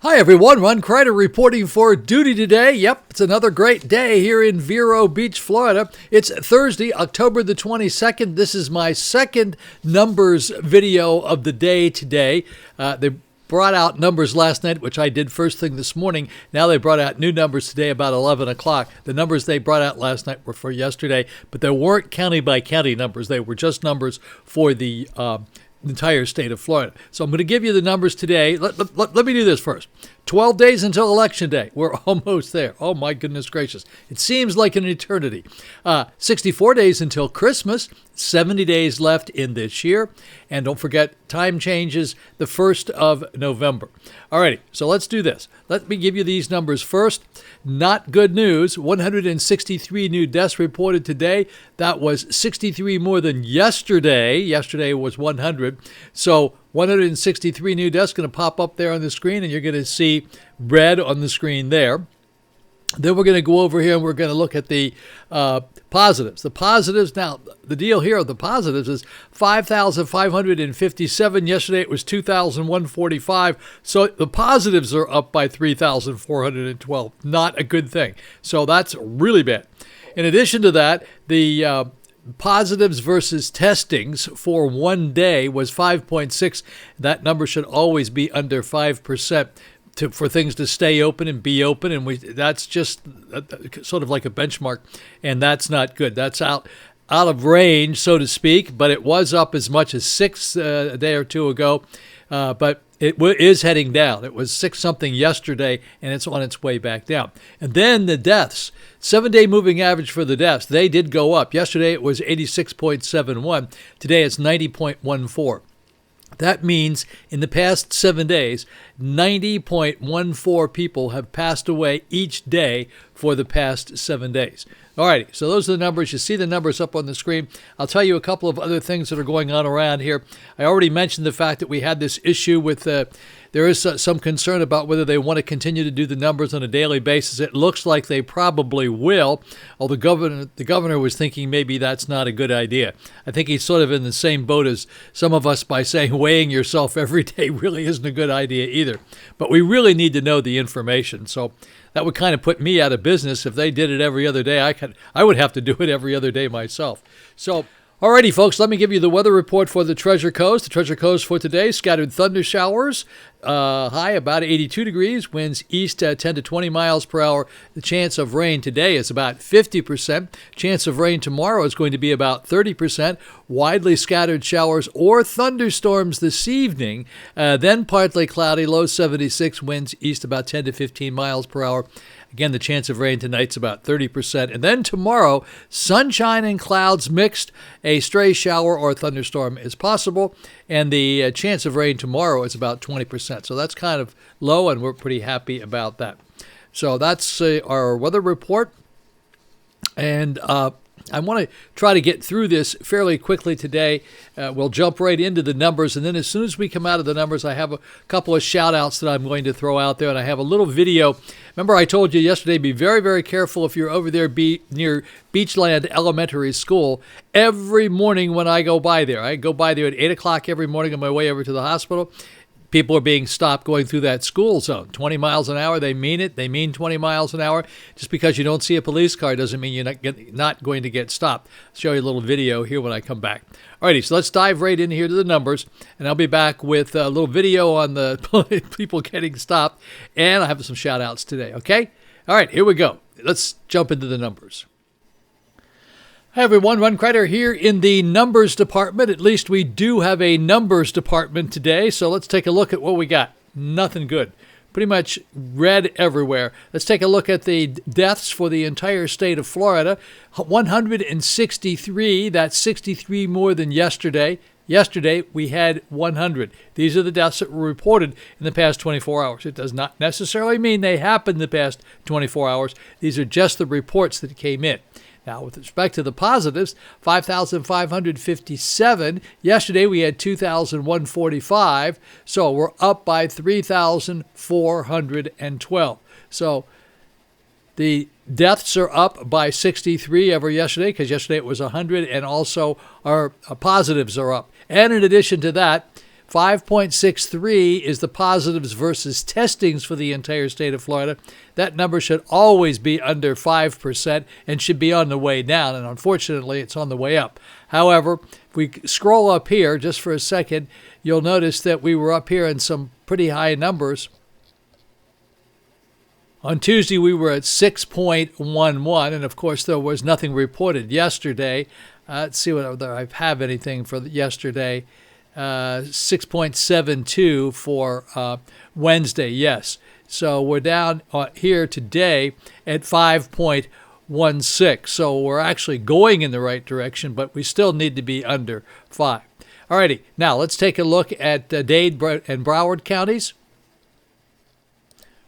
Hi everyone, Ron Crider reporting for duty today. Yep, it's another great day here in Vero Beach, Florida. It's Thursday, October the 22nd. This is my second numbers video of the day today. They brought out numbers last night, which I did first thing this morning. Now they brought out new numbers today about 11 o'clock. The numbers they brought out last night were for yesterday, but they weren't county by county numbers. They were just numbers for the entire state of Florida. So I'm going to give you the numbers today. Let me do this first. 12 days until Election Day. We're almost there. Oh, my goodness gracious. It seems like an eternity. 64 days until Christmas. 70 days left in this year. And don't forget, time changes the 1st of November. All righty, so let's do this. Let me give you these numbers first. Not good news. 163 new deaths reported today. That was 63 more than yesterday. Yesterday was 100. So 163 new deaths going to pop up there on the screen, and you're going to see red on the screen there. Then we're going to go over here and we're going to look at the positives. The positives, now, the deal here of the positives is 5,557. Yesterday it was 2,145. So the positives are up by 3,412. Not a good thing. So that's really bad. In addition to that, the positives versus testings for one day was 5.6. That number should always be under 5%. For things to stay open and be open, and that's just sort of like a benchmark, and that's not good. That's out of range, so to speak, but it was up as much as 6 a day or two ago, but it is heading down. It was 6-something yesterday, and it's on its way back down. And then the deaths, 7-day moving average for the deaths, they did go up. Yesterday it was 86.71. Today it's 90.14. That means in the past 7 days, 90.14 people have passed away each day for the past 7 days. All righty, so those are the numbers. You see the numbers up on the screen. I'll tell you a couple of other things that are going on around here. I already mentioned the fact that we had this issue with there is some concern about whether they want to continue to do the numbers on a daily basis. It looks like they probably will, although the governor was thinking maybe that's not a good idea. I think he's sort of in the same boat as some of us by saying weighing yourself every day really isn't a good idea either. But we really need to know the information. So that would kind of put me out of business. If they did it every other day, I would have to do it every other day myself. So, alrighty, folks, let me give you the weather report for the Treasure Coast. The Treasure Coast for today, scattered thunder showers, high about 82 degrees, winds east 10 to 20 miles per hour. The chance of rain today is about 50%. Chance of rain tomorrow is going to be about 30%. Widely scattered showers or thunderstorms this evening, then partly cloudy, low 76, winds east about 10 to 15 miles per hour. Again, the chance of rain tonight's about 30%. And then tomorrow, sunshine and clouds mixed. A stray shower or thunderstorm is possible. And the chance of rain tomorrow is about 20%. So that's kind of low, and we're pretty happy about that. So that's our weather report. And I want to try to get through this fairly quickly today. We'll jump right into the numbers, and then as soon as we come out of the numbers, I have a couple of shout-outs that I'm going to throw out there, and I have a little video. Remember I told you yesterday, be very, very careful if you're over there near Beachland Elementary School. Every morning when I go by there, I go by there at 8 o'clock every morning on my way over to the hospital. People are being stopped going through that school zone. 20 miles an hour, they mean it. They mean 20 miles an hour. Just because you don't see a police car doesn't mean you're not going to get stopped. I'll show you a little video here when I come back. Alrighty, so let's dive right in here to the numbers, and I'll be back with a little video on the people getting stopped, and I have some shout-outs today, okay? All right, here we go. Let's jump into the numbers. Hi everyone, Ron Crider here in the numbers department. At least we do have a numbers department today, so let's take a look at what we got. Nothing good. Pretty much red everywhere. Let's take a look at the deaths for the entire state of Florida. 163, that's 63 more than yesterday. Yesterday, we had 100. These are the deaths that were reported in the past 24 hours. It does not necessarily mean they happened in the past 24 hours. These are just the reports that came in. Now, with respect to the positives, 5,557. Yesterday, we had 2,145. So we're up by 3,412. So the deaths are up by 63 over yesterday, because yesterday it was 100, and also our positives are up. And in addition to that, 5.63 is the positives versus testings for the entire state of Florida. That number should always be under 5% and should be on the way down, and unfortunately, it's on the way up. However, if we scroll up here just for a second, you'll notice that we were up here in some pretty high numbers. On Tuesday, we were at 6.11, and of course, there was nothing reported yesterday. Let's see whether I have anything for yesterday. 6.72 for Wednesday, yes. So we're down here today at 5.16. So we're actually going in the right direction, but we still need to be under 5. Alrighty, now let's take a look at Dade and Broward counties.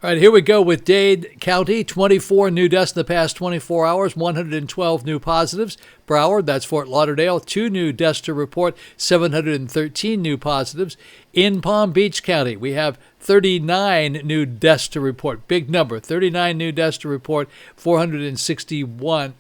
All right, here we go with Dade County. 24 new deaths in the past 24 hours, 112 new positives. Broward, that's Fort Lauderdale, 2 new deaths to report, 713 new positives. In Palm Beach County, we have 39 new deaths to report. Big number, 39 new deaths to report, 461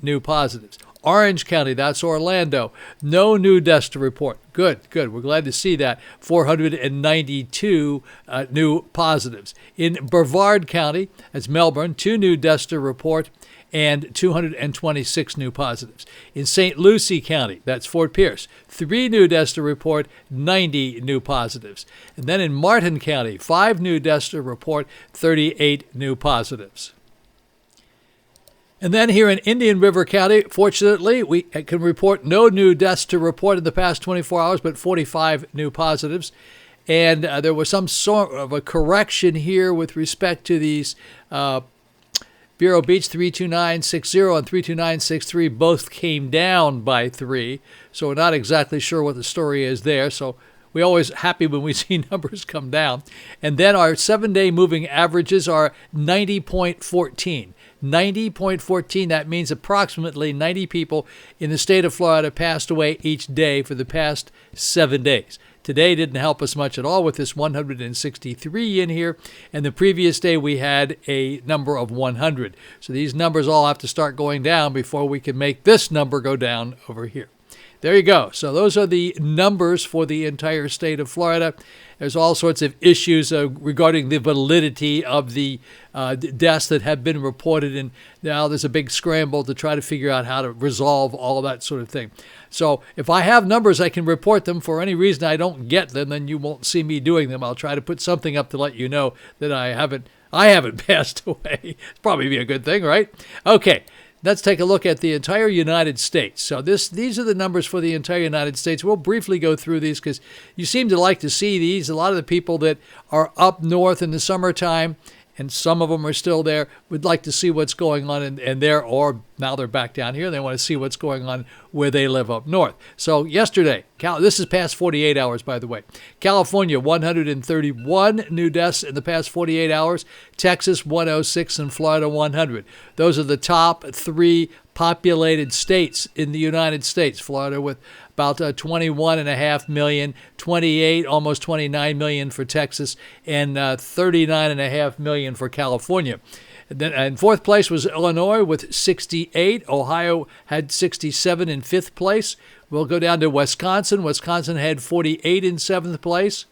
new positives. Orange County, that's Orlando. No new deaths to report. Good. We're glad to see that. 492 new positives. In Brevard County, that's Melbourne, 2 new deaths to report and 226 new positives. In St. Lucie County, that's Fort Pierce, 3 new deaths to report, 90 new positives. And then in Martin County, 5 new deaths to report, 38 new positives. And then here in Indian River County, fortunately, we can report no new deaths to report in the past 24 hours, but 45 new positives. And there was some sort of a correction here with respect to these Vero Beach 32960 and 32963 both came down by 3. So we're not exactly sure what the story is there. So we're always happy when we see numbers come down. And then our 7-day moving averages are 90.14. 90.14, that means approximately 90 people in the state of Florida passed away each day for the past 7 days. Today didn't help us much at all with this 163 in here, and the previous day we had a number of 100. So these numbers all have to start going down before we can make this number go down over here. There you go. So those are the numbers for the entire state of Florida. There's all sorts of issues regarding the validity of the deaths that have been reported, and now there's a big scramble to try to figure out how to resolve all of that sort of thing. So if I have numbers, I can report them. For any reason I don't get them, then you won't see me doing them. I'll try to put something up to let you know that I haven't passed away. It's probably be a good thing, right? Okay. Let's take a look at the entire United States. So these are the numbers for the entire United States. We'll briefly go through these because you seem to like to see these. A lot of the people that are up north in the summertime, and some of them are still there, would like to see what's going on in there, or now they're back down here. They want to see what's going on where they live up north. So yesterday, this is past 48 hours, by the way. California, 131 new deaths in the past 48 hours. Texas, 106, and Florida, 100. Those are the top 3 populated states in the United States. Florida with about 21.5 million, 28, almost 29 million for Texas, and 39.5 million for California. And then in 4th place was Illinois with 68. Ohio had 67 in 5th place. We'll go down to Wisconsin. Wisconsin had 48 in 7th place.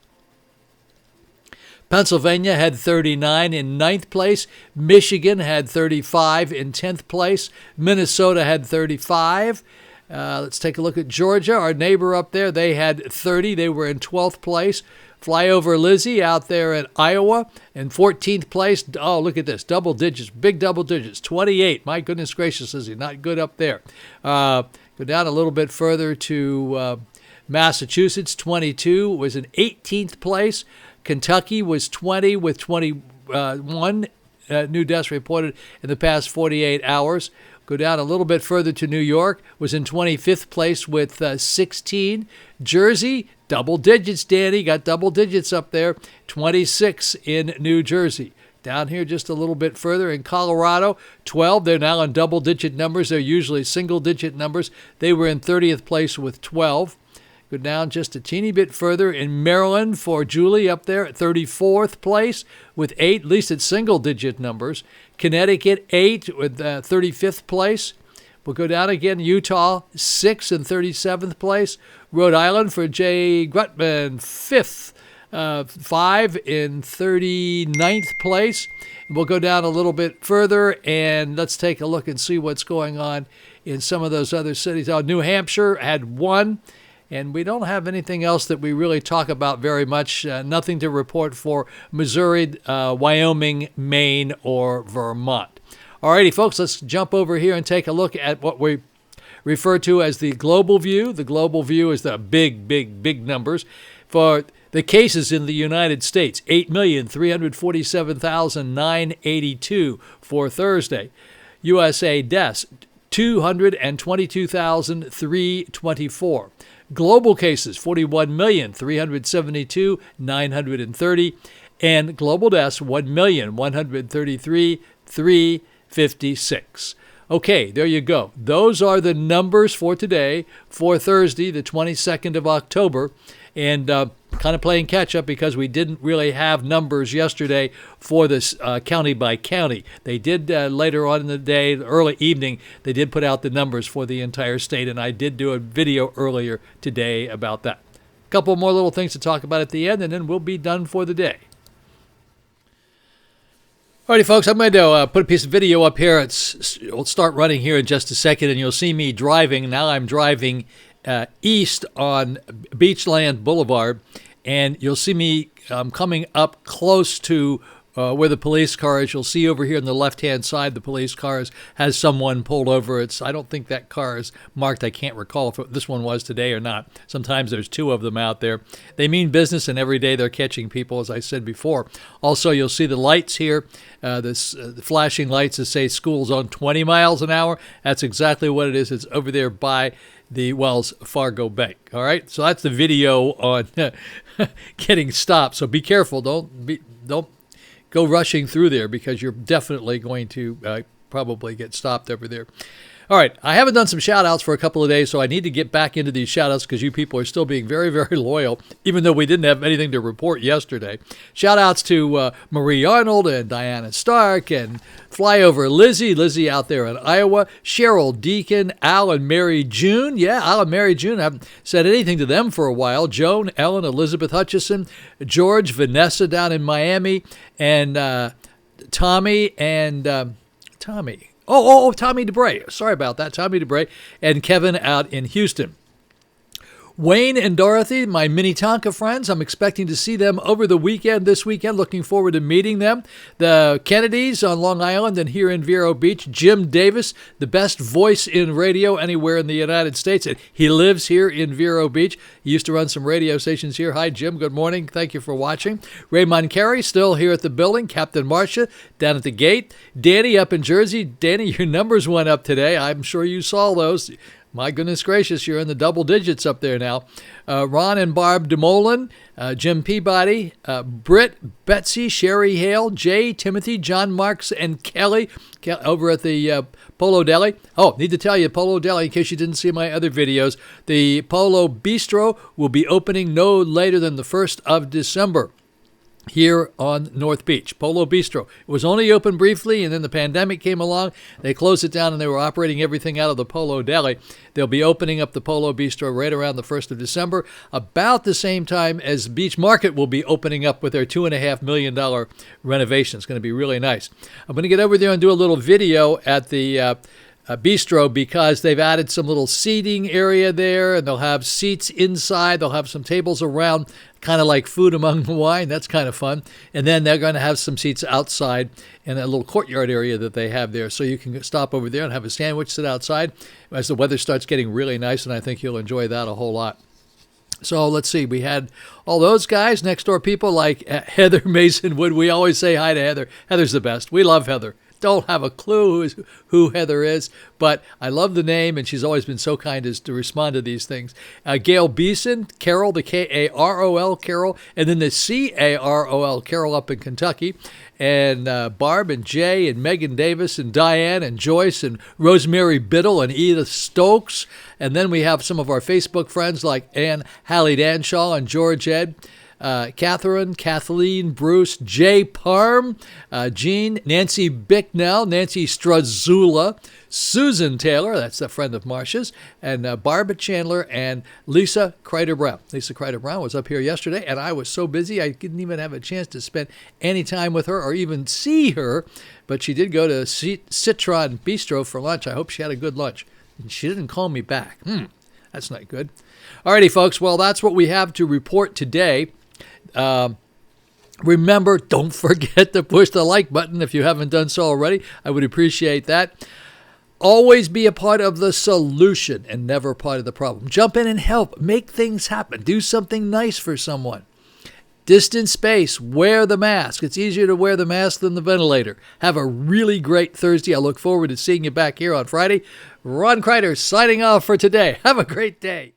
Pennsylvania had 39 in 9th place. Michigan had 35 in 10th place. Minnesota had 35. Let's take a look at Georgia, our neighbor up there. They had 30. They were in 12th place. Flyover Lizzie out there in Iowa in 14th place. Oh, look at this. Double digits, big double digits. 28. My goodness gracious, Lizzie, not good up there. Go down a little bit further to Massachusetts. 22 was in 18th place. Kentucky was 20 with 21 new deaths reported in the past 48 hours. Go down a little bit further to New York, was in 25th place with 16. Jersey, double digits, Dannie, got double digits up there, 26 in New Jersey. Down here just a little bit further in Colorado, 12. They're now on double-digit numbers. They're usually single-digit numbers. They were in 30th place with 12. Go down just a teeny bit further in Maryland for Julie up there at 34th place with 8, at least it's single-digit numbers. Connecticut, 8 with 35th place. We'll go down again. Utah, 6th and 37th place. Rhode Island for Jay Grutman, 5th. 5 in 39th place. We'll go down a little bit further, and let's take a look and see what's going on in some of those other cities. New Hampshire had 1, and we don't have anything else that we really talk about very much. Nothing to report for Missouri, Wyoming, Maine, or Vermont. Alrighty, folks, let's jump over here and take a look at what we refer to as the global view. The global view is the big numbers. For the cases in the United States, 8,347,982 for Thursday. USA deaths, 222,324. Global cases, 41,372,930. And global deaths, 1,133,356. Okay, there you go. Those are the numbers for today, for Thursday, the 22nd of October. And kind of playing catch-up because we didn't really have numbers yesterday for this county by county. They did later on in the day, early evening, they did put out the numbers for the entire state, and I did do a video earlier today about that. A couple more little things to talk about at the end, and then we'll be done for the day. Alrighty, folks, I'm going to put a piece of video up here. It'll start running here in just a second, and you'll see me driving. Now I'm driving east on Beachland Boulevard, and you'll see me coming up close to where the police car is. You'll see over here on the left-hand side, the police car has someone pulled over. I don't think that car is marked. I can't recall if this one was today or not. Sometimes there's 2 of them out there. They mean business, and every day they're catching people, as I said before. Also, you'll see the lights here, the flashing lights that say school zone 20 miles an hour. That's exactly what it is. It's over there by the Wells Fargo Bank. All right, so that's the video on getting stopped. So be careful. Don't go rushing through there because you're definitely going to probably get stopped over there. All right, I haven't done some shout-outs for a couple of days, so I need to get back into these shout-outs because you people are still being very, very loyal, even though we didn't have anything to report yesterday. Shout-outs to Marie Arnold and Diana Stark and Flyover Lizzie out there in Iowa, Cheryl, Deacon, Al and Mary June. Yeah, Al and Mary June. I haven't said anything to them for a while. Joan, Ellen, Elizabeth Hutchinson, George, Vanessa down in Miami, and Tommy and Tommy. Tommy DeBray. Sorry about that. Tommy DeBray and Kevin out in Houston. Wayne and Dorothy, my Minnetonka friends, I'm expecting to see them over the weekend, this weekend. Looking forward to meeting them. The Kennedys on Long Island and here in Vero Beach. Jim Davis, the best voice in radio anywhere in the United States. He lives here in Vero Beach. He used to run some radio stations here. Hi, Jim. Good morning. Thank you for watching. Ray Mancari, still here at the building. Captain Marsha, down at the gate. Dannie up in Jersey. Dannie, your numbers went up today. I'm sure you saw those. My goodness gracious, you're in the double digits up there now. Ron and Barb DeMolin, Jim Peabody, Britt, Betsy, Sherrie, Hale, Jay, Timothy, John Marx, and Kelly over at the Polo Deli. Oh, need to tell you, Polo Deli, in case you didn't see my other videos, the Polo Bistro will be opening no later than the 1st of December. Here on North Beach, Polo Bistro. It was only open briefly, and then the pandemic came along. They closed it down, and they were operating everything out of the Polo Deli. They'll be opening up the Polo Bistro right around the 1st of December, about the same time as Beach Market will be opening up with their $2.5 million renovation. It's going to be really nice. I'm going to get over there and do a little video at the bistro because they've added some little seating area there, and they'll have seats inside. They'll have some tables around, kind of like food among the wine. That's kind of fun. And then they're going to have some seats outside in a little courtyard area that they have there. So you can stop over there and have a sandwich, sit outside as the weather starts getting really nice, and I think you'll enjoy that a whole lot. So let's see. We had all those guys, next door people like Heather Mason Wood. We always say hi to Heather. Heather's the best. We love Heather. Don't have a clue who Heather is, but I love the name, and she's always been so kind as to respond to these things. Gayle Beeson, Karol, the Karol, Karol, and then the Carol, Karol up in Kentucky, and Barb and Jay and Megan Davis and Diane and Joyce and Rosemary Biddle and Edith Stokes. And then we have some of our Facebook friends like Ann Hallie Danshaw and George Ed. Catherine, Kathleen, Bruce, Jay Parm, Jean, Nancy Bicknell, Nancy Strazula, Susan Taylor, that's a friend of Marsha's, and Barb Chandler, and Lisa Crider Brown. Lisa Crider Brown was up here yesterday, and I was so busy I didn't even have a chance to spend any time with her or even see her, but she did go to Citron Bistro for lunch. I hope she had a good lunch. And she didn't call me back. That's not good. Alrighty, folks. Well, that's what we have to report today. Remember, don't forget to push the like button if you haven't done so already. I would appreciate that. Always be a part of the solution and never part of the problem. Jump in and help. Make things happen. Do something nice for someone. Distance space. Wear the mask. It's easier to wear the mask than the ventilator. Have a really great Thursday. I look forward to seeing you back here on Friday. Ron Crider signing off for today. Have a great day.